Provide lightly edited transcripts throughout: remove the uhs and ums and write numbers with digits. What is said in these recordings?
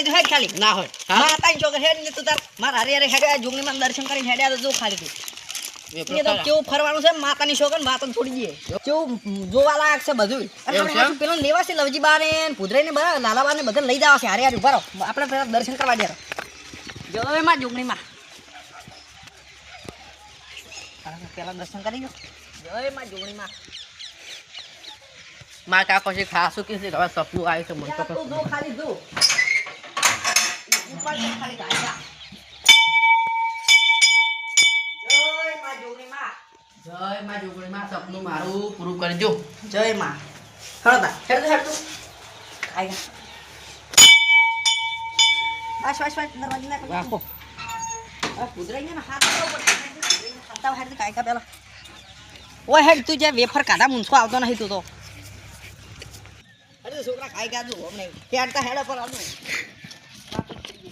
ખાલી તો હેડ ખાલી ના હોય માતા છોકરા હેડ ને તું તાર માર હરે હરે હેડ જોગણીમાં દર્શન કરીને હેડ્યા તો જો ખાલી તું એ તો કેવું ફરવાનું છે માતાની છોકરા માતા છોડી દઈએ કેવું જોવા લાયક છે બધું અને પેલો લેવા છે લવજી બા ને પુદરાઈ ને બધા લાલા બા ને બધા લઈ જવા છે હારે હારે ઉભા રહો આપણે પેલા દર્શન કરવા દે જય માં જોગણીમાં પેલા દર્શન કરી ગયો જય માં જોગણીમાં માર કાકો છે ખાસું કે છે હવે સપનું આવ્યું છે મને તો જો ખાલી જો ઉપર ખાલી ગાયા જય માં જોગણીમાં સપનું મારું પૂરું કરજો જય માં હળતા હેડ તું આય આશ દરવાજો ના રાખો આ કુદરાઈ ને હાથ ઉપર ખાતા હેડ કાય કા પેલા ઓય હેડ તું જે વેફર કાઢા મુંસકો આવતો નહીં તું તો અરે છોકરા ખાઈ ગાધું હમણે હેડતા હેડ પર આવતું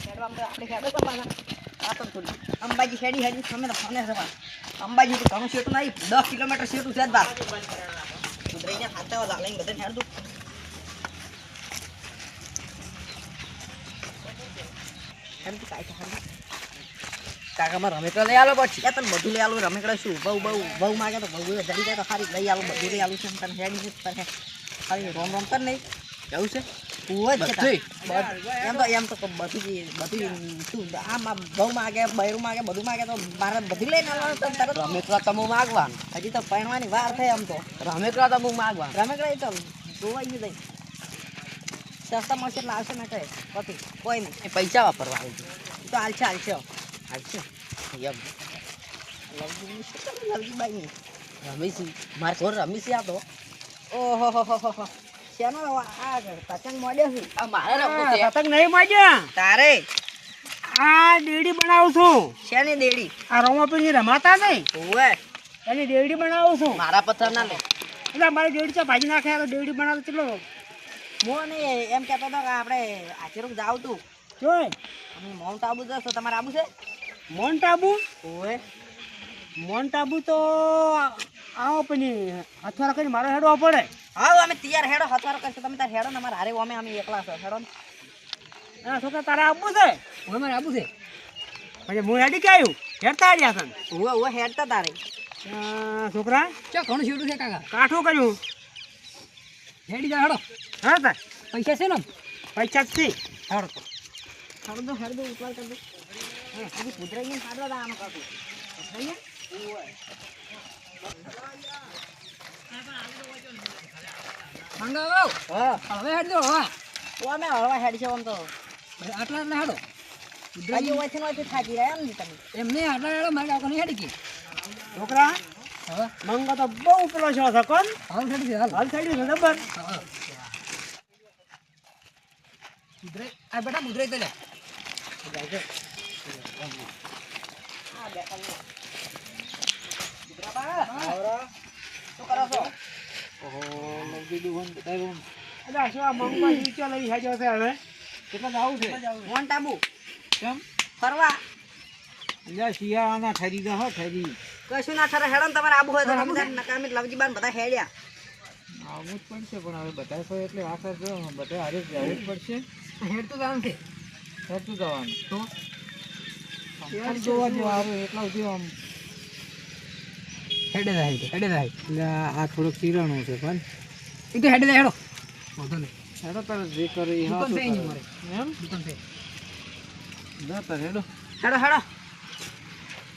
હેડવા આપણે હેડ તો પાછા આતો થોડી અંબાજી હેડી સામે તો ફોને રવા અંબાજી તો ઘણું શેટું નહીં 10 કિલોમીટર શેટું છે જ બાર કુદરાઈને ખાતા વાળા લઈને બધે હેડ દઉં હેડ કાય કાકામાં રમેકડા લઈ આલો પછી તને બધું લઈ આલું રમેકડા શું બહુ માગે તો બહુ જડી જાય તો ખાલી લઈ આલું બધું લઈ આલું છે તને હેડી છે ખાલી રોમ રોમ કર નહીં જવું છે એમ તો બધું શું આમ બહુ માગે બૈરું માગે બધું માગે તો મારે બધું લઈને આવવાનું તરત રમેકડા તમે માગવાનું હજી તો પહેણવાની વાર થાય આમ તો રમેકડા તમે માગવાનું રમેકડા એ તો જોવાઈ નહીં જાય સસ્તા મળશે એટલે આવશે ને કહે પછી કોઈ નહીં એ પૈસા વાપરવા આવી તો હાલશે હાલશે એમ લવજીબાઈ નહીં રમીશી મારે ઘર રમીશી આ તો ઓહો શેનો આ પતંગ મોડ્યો છે આ મારે રમવું છે પતંગ નહીં માજ્યા તારે આ દેડી બનાવું છું શેની દેડી આ રોમાપીની રમાતા નહીં ઓવે એની દેડી બનાવું છું મારા પથ્થર ના લે એટલે મારી દેડી તો ભાજી નાખે તો દેડી બનાવે કેટલો મોને એમ કહેતો હતો કે આપણે આચેરું જાવ તું જોઈ અમે માઉન્ટ આબુ જશો તમારે આબુ છે મોન્ટ આબુ ઓવે મોન્ટ આબુ તો આવો પછી અથવારા કરીને મારો હેડવા પડે હા અમે તૈયાર હેડો હથવારો કરશે તમે તાર હેડો ને અમારે હારે અમે એકલા છો હેડો ને એના છોકરા તારે આપવું છે હવે મારે આબુ છે પછી હું હેડી કે આવ્યું હેડતા આવ્યા તને ઓવે હેડતા તારે છોકરા ચા ઘણું શેડું છે કાકા કાઠું કર્યું હેડી જા હેડો હેડતા પૈસા છે ને પૈસા જ થી હેડો ઉતવાલ કરી દો હજી કુદરાઈને સાડવા દા આનો કાકુ મંગાવો હા હવે હેડ દો હા ઓ અમે હળવા હેડ છે આમ તો આટલા હેડો હજી ઓયથી થાકી રહ્યા એમ ને તમે એમને આટલા હેડો મારે કાકો નહીં હેડી ગઈ છોકરા હવે મંગો તો બહુ પેલો છે કોણ હાલ હેડી હાલ હાલ થઈ ગયું જબર મુદ્રાઈ આ બેટા મુદ્રાઈ તો લે શું કરો છો અલા શું આ મંગમાં નીચે લઈ હેજો છે હવે કેટલા જાવું છે મોન્ટ આબુ કેમ ફરવા અલ્યા શિયાળાના ઠરી દો હો ઠરી કશું ના ઠરે હેડો ને તમારે આબુ હોય તો તમે તાર નકામી લવજીબાન બધા હેડ્યા આવવું જ પડશે પણ હવે બધા છો એટલે આખર જો બધા હારે જવું જ પડશે હેડ તો જવાનું છે હેઠું જવાનું તો જોવા જો હારું એટલા સુધી આમ હેડે જાય એટલે આ થોડુંક ચીરણું છે પણ એ તો હેડે જાય હેડો વાંધો નહીં હેડો તારે જે કરે એ દુકાન હાથું છે એની કરે. મારે. એમ દુકાન છે ના તારે હેડો હેડો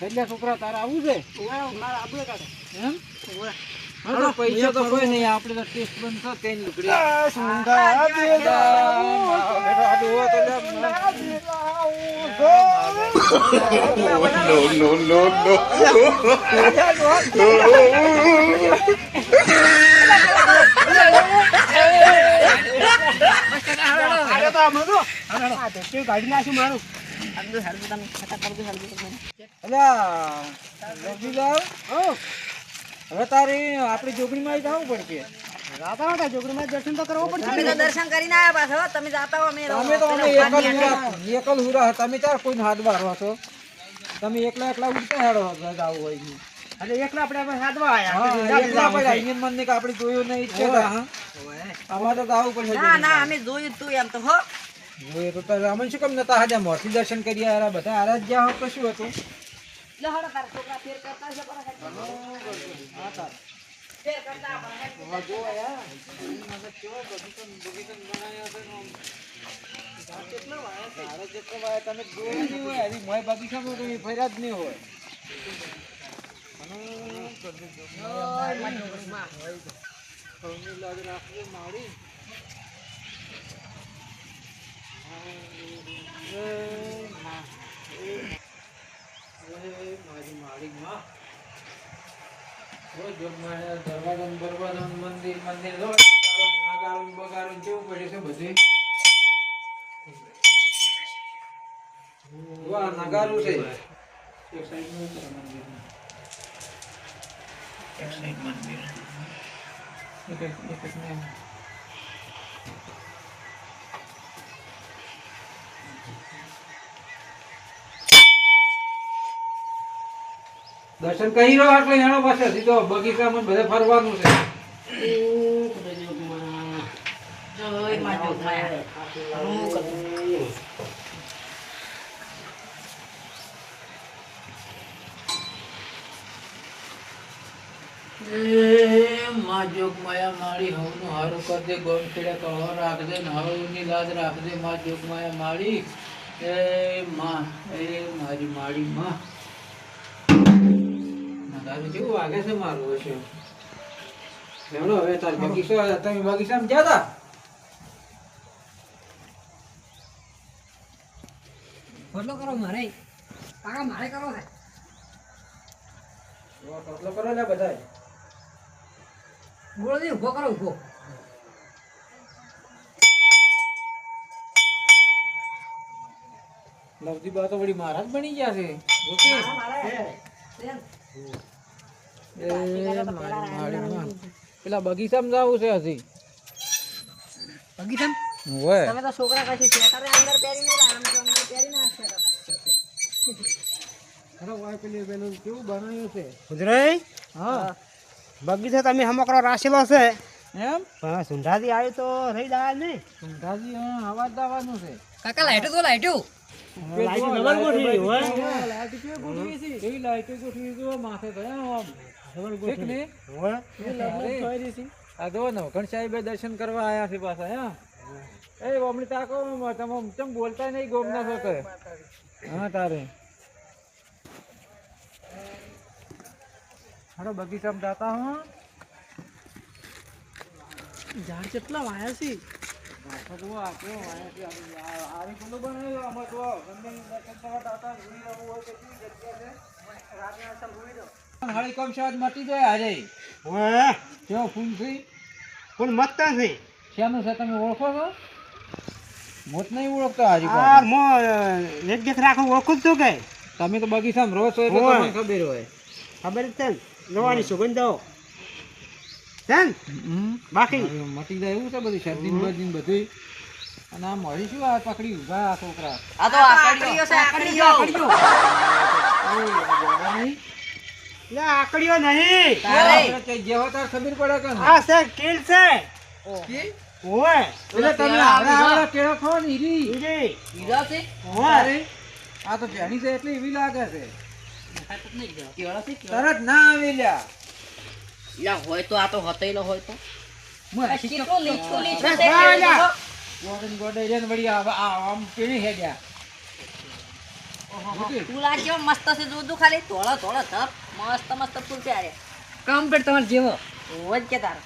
એટલે છોકરા તારે આવું છે મારા આબુ કાઢો એમ ઓવે હેડો પૈસા તો કોઈ નહીં આપણે તો ટેસ્ટ બંધ થયો તેની લુગડી ગાડી નાખું મારું હેડો તમે ખટા કરજો હેડો હવે તારે આપણી જોગણીમાં જવું પડશે રાતા જોગણીમાં દર્શન તો કરવું તમે પડશે તો દર્શન કરીને આવ્યા પાછો તમે જાતા હો અમે તમે તો અમે એકલ હુરા તમે ચાર કોઈ હાથ બારો છો તમે એકલા ઉડતા હેડો જાવ હોય ની અરે એકલા આપણે હાથવા આયા ઇન્ડિયન મન ને કે આપણે જોયું નહીં ઈચ્છે હા અમારે તો જાવું પડશે ના અમે જોયું તું એમ તો હો એ તો તારે અમને શું કેમ નતા હાજર મોરથી દર્શન કરી આયા બધા આરા જ ગયા હોત તો શું હતું? લે હળો તારા છોકરા ફેર કરતા છે પણ હા તાર. ફેર કરતા પણ હા જો આયા. મને કેવો બગીચો બનાવ્યો છે ને આમ. ઝાડ કેટલા વાયા છે? ઝાડ જેટલા વાયા તમે જોયા નહીં હોય. હજી મોય બગીચામાં તો એ ફર્યા જ નહીં હોય. ઓય મારી છોકરી માં સૌની લાજ રાખજો મારી. મારી મારી માં દરવાજો બરવાજો મંદિર મંદિર નગારું બગારું કેવું પડે છે બધું. વાહ નગારું છે. એક સાઈડ નું મંદિર એક સાઈડ મંદિર એક ને દર્શન કરી રહ્યો એટલે એનો પાસે સીધો બગીચામાં બધે ફરવાનું છે. જય માં જોગમાયા. માં જોગમાયા માળી હવનું હારું કરજે ગોળ ખેડે કહો રાખજે ને હવની લાજ રાખજે માં જોગમાયા માળી. એ માં એ મારી માળી માં. તારું કેવું વાગે છે મારું હશે. હેલો હવે તાર બગીચો તમે બગીચામાં ગયા હતા? ફોટો કરો મારે કાકા મારે કરો છે ટોટલો કરો ને બધાય. ગોળો દે ઉભો કરો ઉભો લવજી બા તો વળી મહારાજ બની ગયા છે. ઓકે. એ મારી માળીમાં. પેલા બગીચામાં જાવું છે હજી. બગીચા ઓય તમે તો છોકરા કઈ સ્વેટર અંદર પહેરી નહીં આમ તો અંદર પહેરી ના સ્વેટર ખરો વાય પેલું કેવું બનાવ્યું છે. ગુજરાઈ હા બગીચો તમે હમકરો રાખેલો છે એમ પણ સુંધાજી આવ્યું તો રહી જાય નહીં. સુંધાજી હા અવાજ દાવાનું છે. કાકા લાઈટો તો લાઈટો લાઈટ ડબલ ગોઠવી હોય. લાઈટ કેવી ગોઠવી છે? એવી લાઈટ ગોઠવી જો માથે ભયા આમ ઠીક ને? હોય. આ જો નવઘણ સાહેબ દર્શન કરવા આયા છે પાછા. હા એ ઓમણી તાકો તમે ચમ બોલતા નહીં ગોમના છો કે હા તારે હારો બગીચામાં જાતા હો. ઝાડ કેટલા વાયા છે. હાળી કમ શાયદ મટી જાય હારે. હોય કેવો ફૂલ છે? પણ મતતા છે. શાનું છે તમે ઓળખો છો? મોત નહીં ઓળખતા હાજી આ પાછા. મો એક દેખ રાખો ઓળખું જ છું કે તમે તો બગીચામાં રહો છો એટલે હોય. તમને ખબર હોય. ખબર જ છે ને નવાની સુગંધો છે ને બાકી હવે મટી જાય એવું છે બધું શરદી બરદી બધું. અને આ મળી શું આ પકડી ઉભા આ છોકરા. આ તો આકડીઓ છે આકડીઓ લે આકડીઓ નહીં. આપણે કઈ જેવો તાર ખબર પડે કે આ છે કેલ છે. હોય એટલે તમે આવડા કેળો ખાઓ ને ઈરી. ઈરી. હીરા છે હોય આ તો ભેણી છે એટલે એવી લાગે છે. કેળા છે તરત ના આવી લ્યા. યા હોય તો આ તો હતેલો હોય તો મોય કેટલો લીચો લીચો અરે છે હા, યા. કેળો. ગોડન ગોડે જન વળી આમ પીણી હેડ્યા. ફૂલ આ કેવો મસ્ત છે જોજો ખાલી ધોળા ધોળા ધપ મસ્ત મસ્ત ફૂલ છે આરે કમ્પ્લીટ તમાર જેવો હોય જ કે તાર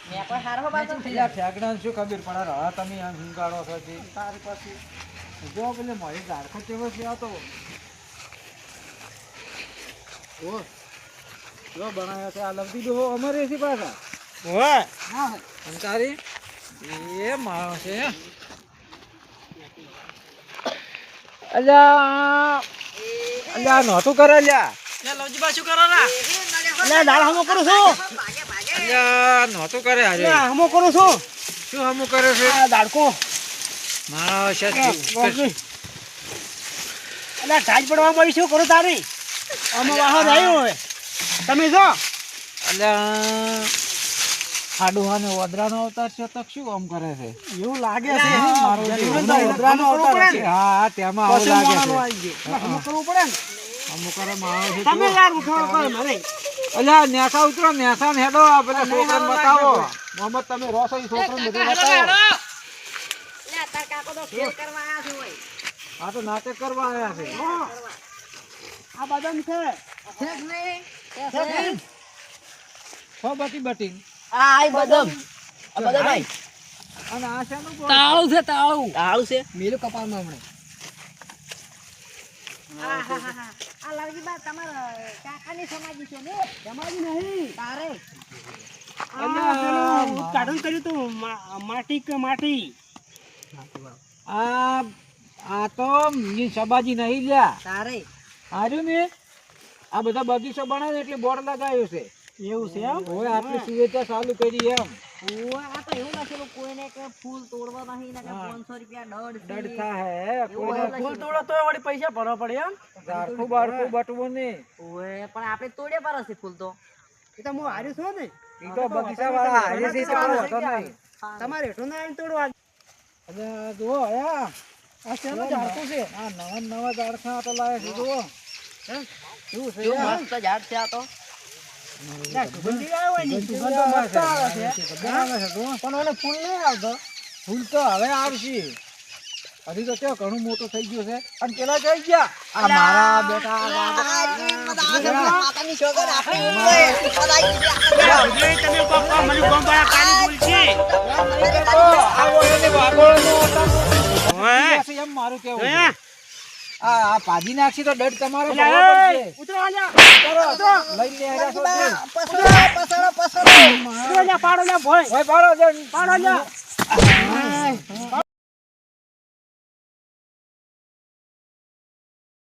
મેં કોઈ હારો બાતો યાર ઠેકડાને શું ખબર પડે રહા તમે આમ હિંગાડો છો તે તારી પાસે જો પેલે મારી ઝાડખો કેવો છે આ તો ઓ જો બનાવ્યો છે આ લવતી ડોહો અમારે છે પાછા. હોય હા અંકારી એ મારો છે. અલ્યા અલ્યા નહોતું કરે લ્યા. લે દાળ હમો કરું છું. અલ્યા નહોતું કરે આજે. લે હમો કરું છું. શું હમું કરે છે? આ દાડકો મારો છે અલે ઢાજ પડવા મળી શું કરું તારી આમાં વાહન આવ્યું હોય તમે જો અલ્યા આ ડોહાને ઓદરાનો અવતાર છે તો શું આમ કરે છે એવું લાગે છે મારો જીવન તો ઓદરાનો કરવું અવતાર પડે છે ને. હા તેમાં આવું પછી લાગે માણસનું છે આવી ગયું. અમુક કરવું પડે ને. અમુક કરે માણસ છે તમે જુઓ. યાર ઉઠાડ કરો મને. અલ્યા નેસા ઉતરો નેસા ને હેડો આ પેલા છોકરાને બતાવો મોહમ્મદ તમે રોસો ઈ છોકરાને બધું બતાવો લે તાર કાકો તો ખેલ કરવા આયા છે ઓય આ તો નાટક કરવા આવ્યા છે આ બદામ છે. ઠેક નહીં ઠેક. હો બટી બટી આ આઈ બદમ આ બદમ ભાઈ અને આ શેનું બોલ? તાળું છે મેલું કપાળમાં હમણે આ લાલજી બા તમારા કાકાની સમાજી છે ને તમારી નહીં. તારે આ પેલું ઉદઘાટન કર્યું તું માટી કે માટી. આ તો ઈ સબાજી નહીં લ્યા તારે હાર્યું ને આ બધા બગીચો બનાવે એટલે બોર્ડ લગાવ્યો છે એવું છે એમ? હવે આટલી સુવિધા ચાલુ કરી એમ ઓય આ તો એવું લખેલું કોઈને કે ફૂલ તોડવા નહીં ને કે 500 રૂપિયા દંડ દડ થાય કોઈને ફૂલ તોડો તોય વળી પૈસા ભરવા પડે એમ? ઝાડખું બાળખું બટવું નહીં ઓય પણ આપણે તોડે પર હશે ફૂલ તો એ તો હું હાર્યું છું ને. ઈ તો બગીચા વાળા હારે છે તો વાંધો નહીં. તમારે હેઠું ના આવીને તોડવા. અને આ જુઓ આ શેનું ઝાડખું છે આ નવા ઝાડખા તો લાવે છે જુઓ શું છે કેવું યાર? મસ્ત ઝાડ છે આ તો સુગંધી આવે હોય ને, સુગંધ સુગંધ આવે મસ્ત છે. આવે છે. સુગંધ આવે છે જુઓ. પણ એને ફૂલ નહીં આવતો. ફૂલ તો હવે આવશે હજી તો કેવો ઘણું મોટું થઈ ગયું છે અને પેલા જઈ ગયા આ મારા બેટા માતાની છોકર આપણી તમે કોક મને ગોંપાળા કાલી ફૂલ છે. આવો એને વાગોળનો ઓય. એમ મારું કેવું છે. જોયા? આ પાજી નાખશી તો દડ તમારો અલ્યા, ભરવો એ, પડશે. ઉતરો અલ્યા. કરો, લઈને આવ્યા છો તે. ઉતરો અલ્યા, પાડો અલ્યા, ભોય. ઓય પાડો જણ. પાડો અલ્યા.